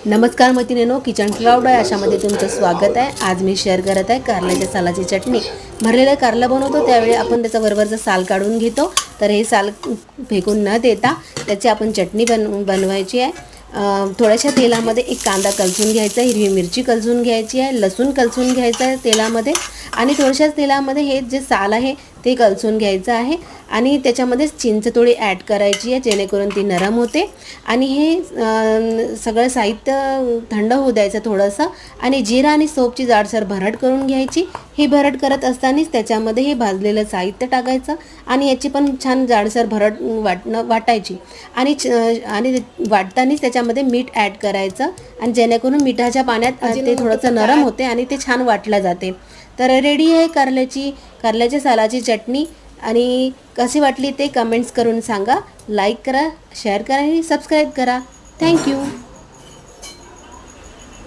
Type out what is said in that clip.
नमस्कार मैत्रिणींनो, kitchen cloud आहे अशामध्ये तुमचं स्वागत आहे। आज मी शेअर करत आहे कारल्याच्या सालाची चटणी। भरलेलं कारलं बनवतो त्यावेळी आपण त्याचा वरवरचा साल काढून घेतो, तर हे साल फेकून न देता त्याची आपण चटणी बनवायची आहे। थोड्याशा तेलामध्ये एक कांदा कलसून घ्यायचा, हिरवी मिरची कलसून घ्यायची आहे, लसूण कलसून घ्यायचा आहे तेलामध्ये, आणि थोड्याशाच तेलामध्ये हे जे साल आहे ते कलसून घ्यायचं आहे, आणि त्याच्यामध्ये चिंच थोडी ॲड करायची आहे जेणेकरून ती नरम होते। आणि हे सगळं साहित्य थंड होऊ द्यायचं थोडंसं, आणि जिरा आणि सोपची जाडसर भरड करून घ्यायची। ही भरड करत असतानाच त्याच्यामध्ये हे भाजलेलं साहित्य टाकायचं आणि याची पण छान जाडसर भरड वाटायची, आणि वाटतानाच त्याच्यामध्ये मीठ ॲड करायचं, आणि जेणेकरून मिठाच्या पाण्यात ते थोडंसं नरम होते आणि ते छान वाटलं जाते। तर रेडी आहे कारल्याच्या सालाची चटणी। आणि कशी वाटली ते कमेंट्स करून सांगा, लाईक करा, शेअर करा आणि सबस्क्राईब करा। थँक्यू।